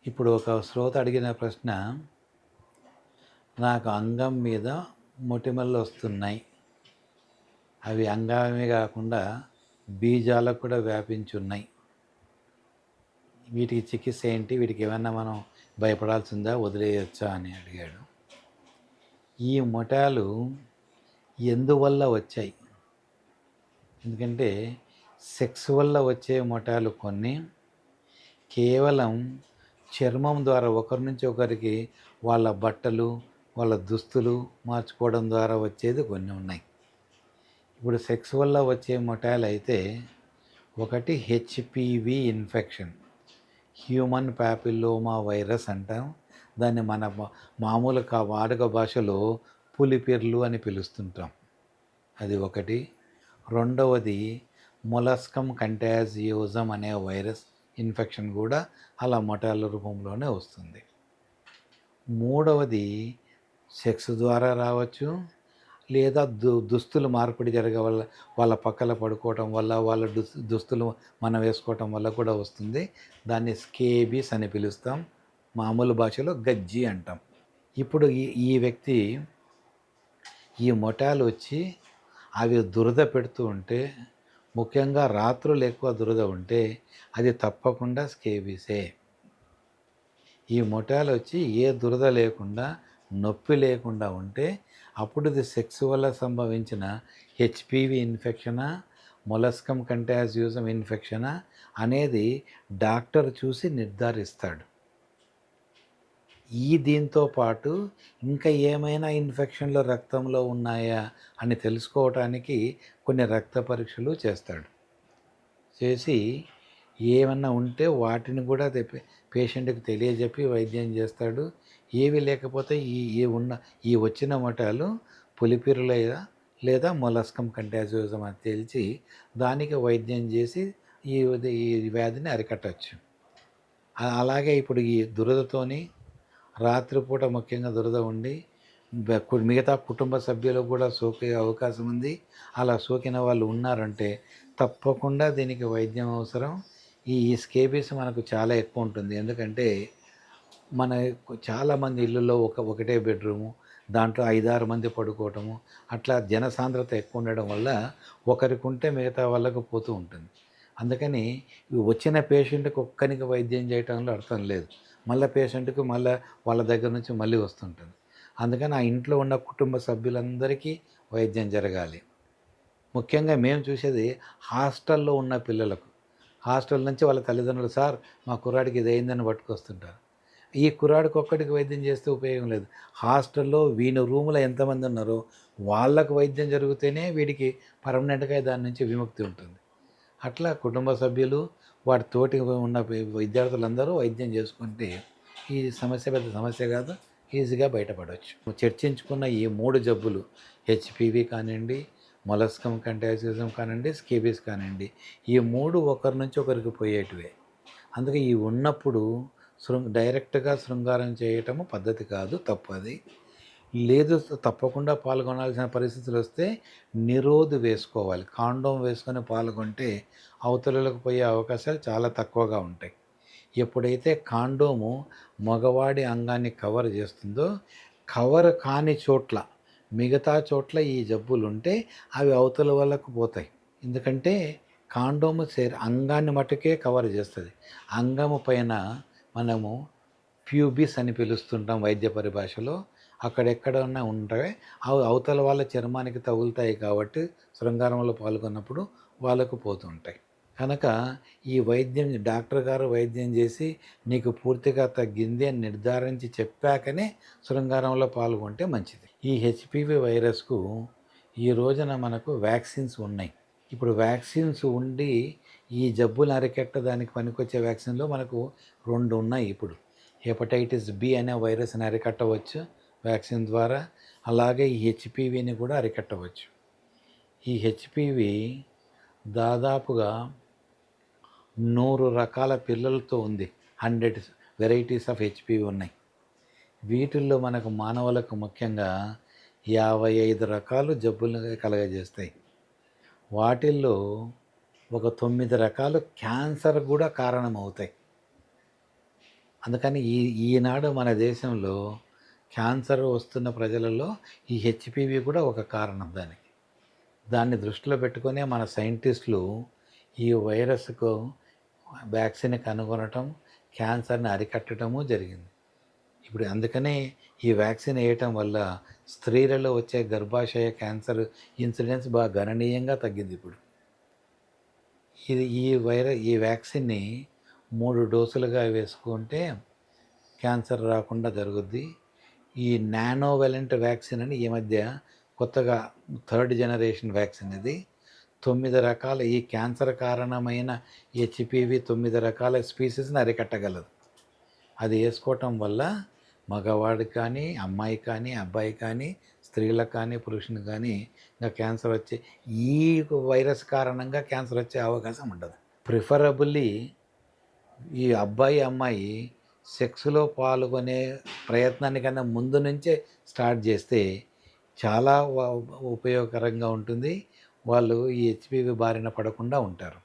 ఇప్పుడు ఒక శ్రోత అడిగిన ప్రశ్న, నాకు అంగం మీద మొటిమలు వస్తున్నాయి. అవి అంగమే కాకుండా బీజాలకు కూడా వ్యాపించున్నాయి. వీటికి చికిత్స ఏంటి? వీటికి ఏమన్నా మనం భయపడాల్సిందా, వదిలేయొచ్చా అని అడిగాడు. ఈ మొటాలు ఎందువల్ల వచ్చాయి? ఎందుకంటే సెక్స్ వల్ల వచ్చే మొటాలు కొన్ని, కేవలం చర్మం ద్వారా ఒకరి నుంచి ఒకరికి వాళ్ళ బట్టలు, వాళ్ళ దుస్తులు మార్చుకోవడం ద్వారా వచ్చేది కొన్ని ఉన్నాయి. ఇప్పుడు సెక్స్ వల్ల వచ్చే మొటాలు అయితే ఒకటి HPV infection, human papilloma virus అంటాం. దాన్ని మన మామూలు వాడుక భాషలో పులిపిర్లు అని పిలుస్తుంటాం. అది ఒకటి. రెండవది మొలస్కమ్ కంటాజియోజం అనే వైరస్ ఇన్ఫెక్షన్ కూడా అలా మొటాల రూపంలోనే వస్తుంది. మూడవది సెక్స్ ద్వారా రావచ్చు, లేదా దుస్తులు మార్పిడి జరగ వల్ల, వాళ్ళ పక్కల పడుకోవటం వల్ల, వాళ్ళ దుస్తులు మనం వేసుకోవటం వల్ల కూడా వస్తుంది. దాన్ని స్కేబీస్ అని పిలుస్తాం, మామూలు భాషలో గజ్జి అంటాం. ఇప్పుడు ఈ వ్యక్తి ఈ మొటాలు వచ్చి అవి దురద పెడుతూ ఉంటే, ముఖ్యంగా రాత్రులు ఎక్కువ దురద ఉంటే అది తప్పకుండా స్కేబీసే. ఈ మొటాలు వచ్చి ఏ దురద లేకుండా, నొప్పి లేకుండా ఉంటే అప్పుడు ఇది సెక్స్ వల్ల సంభవించిన హెచ్పివి ఇన్ఫెక్షనా, మొలస్కమ్ కంటాజియోజం ఇన్ఫెక్షనా అనేది డాక్టర్ చూసి నిర్ధారిస్తాడు. దీంతో పాటు ఇంకా ఏమైనా ఇన్ఫెక్షన్లు రక్తంలో ఉన్నాయా అని తెలుసుకోవటానికి కొన్ని రక్త పరీక్షలు చేస్తాడు. చేసి ఏమన్నా ఉంటే వాటిని కూడా పేషెంట్కి తెలియజెప్పి వైద్యం చేస్తాడు. ఏవి లేకపోతే ఈ వచ్చిన మొటాలు పులిపిరులైన లేదా మొలస్కమ్ కంటాజియోజం అని తెలిసి దానికి వైద్యం చేసి ఈ వ్యాధిని అరికట్టచ్చు. అలాగే ఇప్పుడు ఈ దురదతోని రాత్రిపూట ముఖ్యంగా దురద ఉండి మిగతా కుటుంబ సభ్యులకు కూడా సోకే అవకాశం ఉంది. అలా సోకిన వాళ్ళు ఉన్నారంటే తప్పకుండా దీనికి వైద్యం అవసరం. ఈ స్కేబీస్ మనకు చాలా ఎక్కువ ఉంటుంది. ఎందుకంటే మన చాలామంది ఇళ్ళల్లో ఒకటే బెడ్రూము, దాంట్లో 5-6 మంది పడుకోవటము, అట్లా జనసాంద్రత ఎక్కువ ఉండడం వల్ల ఒకరికి ఉంటే మిగతా వాళ్ళకు పోతూ ఉంటుంది. అందుకని వచ్చిన పేషెంట్కి ఒక్కరికి వైద్యం చేయటంలో అర్థం లేదు. మళ్ళీ పేషెంట్కి మళ్ళీ వాళ్ళ దగ్గర నుంచి మళ్ళీ వస్తుంటుంది. అందుకని ఆ ఇంట్లో ఉన్న కుటుంబ సభ్యులందరికీ వైద్యం జరగాలి. ముఖ్యంగా మేము చూసేది హాస్టల్లో ఉన్న పిల్లలకు. హాస్టల్ నుంచి వాళ్ళ తల్లిదండ్రులు, సార్ మా కుర్రాడికి ఇది అయిందని పట్టుకొస్తుంటారు. ఈ కుర్రాడికి ఒక్కడికి వైద్యం చేస్తే ఉపయోగం లేదు. హాస్టల్లో వీని రూములో ఎంతమంది ఉన్నారో వాళ్ళకు వైద్యం జరిగితేనే వీడికి పర్మనెంట్గా దాని నుంచి విముక్తి ఉంటుంది. అట్లా కుటుంబ సభ్యులు, వాటి తోటి ఉన్న విద్యార్థులందరూ వైద్యం చేసుకుంటే ఈ సమస్య పెద్ద సమస్య కాదు, ఈజీగా బయటపడవచ్చు. చర్చించుకున్న ఈ 3 జబ్బులు, హెచ్పివి కానివ్వండి, మొలస్కమ్ కంటాజియోజం కానివ్వండి, స్కేబీస్ కానివ్వండి, ఈ 3 ఒకరి నుంచి ఒకరికి పోయేటివే. అందుకే ఈ ఉన్నప్పుడు డైరెక్ట్గా శృంగారం చేయటము పద్ధతి కాదు, తప్పది. లేదు తప్పకుండా పాల్గొనాల్సిన పరిస్థితులు వస్తే నిరోధు వేసుకోవాలి. కాండోమ్ వేసుకొని పాల్గొంటే అవతలలకు పోయే అవకాశాలు చాలా తక్కువగా ఉంటాయి. ఎప్పుడైతే కాండోము మగవాడి అంగాన్ని కవర్ చేస్తుందో, కవర్ కాని చోట్ల, మిగతా చోట్ల ఈ జబ్బులు ఉంటే అవి అవతల వాళ్ళకు పోతాయి. ఎందుకంటే కాండోము అంగాన్ని మట్టుకే కవర్ చేస్తుంది. అంగము పైన మనము ప్యూబిస్ అని పిలుస్తుంటాం వైద్య పరిభాషలో. అక్కడెక్కడన్నా ఉంటాయి, అవి అవతల వాళ్ళ చర్మానికి తగులుతాయి కాబట్టి శృంగారంలో పాల్గొన్నప్పుడు వాళ్ళకు పోతుంటాయి. కనుక ఈ వైద్యం డాక్టర్ గారు వైద్యం చేసి నీకు పూర్తిగా తగ్గింది అని నిర్ధారించి చెప్పాకనే శృంగారంలో పాల్గొంటే మంచిది. ఈ హెచ్పివి వైరస్కు ఈ రోజున మనకు వ్యాక్సిన్స్ ఉన్నాయి. ఇప్పుడు వ్యాక్సిన్స్ ఉండి ఈ జబ్బులు అరికట్టడానికి పనికొచ్చే వ్యాక్సిన్లో మనకు 2 ఉన్నాయి. ఇప్పుడు హెపటైటిస్ బి అనే వైరస్ని అరికట్టవచ్చు వ్యాక్సిన్ ద్వారా. అలాగే ఈ హెచ్పివిని కూడా అరికట్టవచ్చు. ఈ హెచ్పివి దాదాపుగా 100 రకాల పిల్లలతో ఉంది. 100 వెరైటీస్ ఆఫ్ హెచ్పివి ఉన్నాయి. వీటిల్లో మనకు మానవులకు ముఖ్యంగా 55 రకాలు జబ్బులను కలగజేస్తాయి. వాటిల్లో ఒక 9 రకాలు క్యాన్సర్ కూడా కారణమవుతాయి. అందుకని ఈనాడు మన దేశంలో క్యాన్సర్ వస్తున్న ప్రజలలో ఈ హెచ్పివి కూడా ఒక కారణం దానికి. దాన్ని దృష్టిలో పెట్టుకునే మన సైంటిస్టులు ఈ వైరస్కు వ్యాక్సిన్ కనుగొనటం, క్యాన్సర్ని అరికట్టడము జరిగింది. ఇప్పుడు అందుకనే ఈ వ్యాక్సిన్ వేయటం వల్ల స్త్రీలలో వచ్చే గర్భాశయ క్యాన్సర్ ఇన్సిడెన్స్ బాగా గణనీయంగా తగ్గింది ఇప్పుడు. ఈ వ్యాక్సిన్ని 3 డోసులుగా వేసుకుంటే క్యాన్సర్ రాకుండా జరుగుద్ది. ఈ నానోవెలెంట్ వ్యాక్సిన్ అని ఈ మధ్య కొత్తగా 3rd జనరేషన్ వ్యాక్సిన్ ఇది. 9 రకాల ఈ క్యాన్సర్ కారణమైన హెచ్పివి 9 రకాల స్పీసీస్ని అరికట్టగలదు. అది వేసుకోవటం వల్ల మగవాడికి కానీ, అమ్మాయికి కానీ, అబ్బాయికి కానీ, స్త్రీలకు కానీ, పురుషునికి కానీ ఇంకా క్యాన్సర్ వచ్చే ఈ వైరస్ కారణంగా క్యాన్సర్ వచ్చే అవకాశం ఉండదు. ప్రిఫరబుల్లీ ఈ అబ్బాయి, అమ్మాయి సెక్స్‌లో పాల్గొనే ప్రయత్నానికన్నా ముందు నుంచే స్టార్ట్ చేస్తే చాలా ఉపయోగకరంగా ఉంటుంది. వాళ్ళు ఈ హెచ్పివి బారిన పడకుండా ఉంటారు.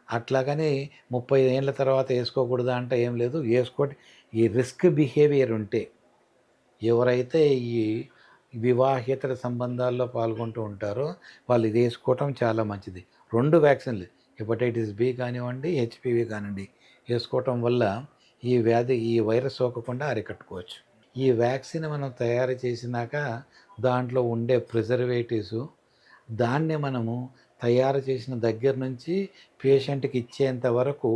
అట్లాగని 30 ఏళ్ళ తర్వాత వేసుకోకూడదా అంటే ఏం లేదు. వేసుకోండి. ఈ రిస్క్ బిహేవియర్ ఉంటే ఎవరైతే ఈ వివాహేతర సంబంధాల్లో పాల్గొంటూ ఉంటారో వాళ్ళు ఇది వేసుకోవటం చాలా మంచిది. 2 వ్యాక్సిన్లు హెపటైటిస్ బి కానివ్వండి, హెచ్పివి కానివ్వండి వేసుకోవటం వల్ల ఈ వైరస్ సోకకుండా అరికట్టుకోవచ్చు. ఈ వ్యాక్సిన్ మనం తయారు చేసినాక దాంట్లో ఉండే ప్రిజర్వేటివ్స్ దాన్ని మనము తయారు చేసిన దగ్గర నుంచి పేషెంట్కి ఇచ్చేంత వరకు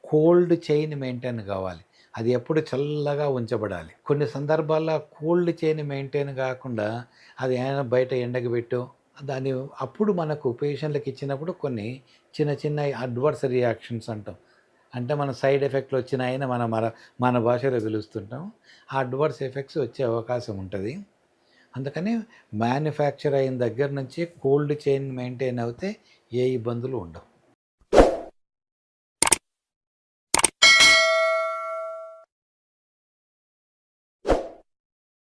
కోల్డ్ చైన్ మెయింటైన్ కావాలి. అది ఎప్పుడు చల్లగా ఉంచబడాలి. కొన్ని సందర్భాల్లో కోల్డ్ చైన్ మెయింటైన్ కాకుండా అది ఏమైనా బయట ఎండకు పెట్టో దాన్ని అప్పుడు మనకు పేషెంట్లకు ఇచ్చినప్పుడు కొన్ని చిన్న చిన్న అడ్వర్స్ రియాక్షన్స్ అంటాం. అంటే మన సైడ్ ఎఫెక్ట్లు వచ్చినాయని మన భాషలో పిలుస్తుంటాం. ఆ అడ్వర్స్ ఎఫెక్ట్స్ వచ్చే అవకాశం ఉంటుంది. అందుకని మ్యానుఫ్యాక్చర్ అయిన దగ్గర నుంచి కోల్డ్ చైన్ మెయింటైన్ అవుతే ఏ ఇబ్బందులు ఉండవు.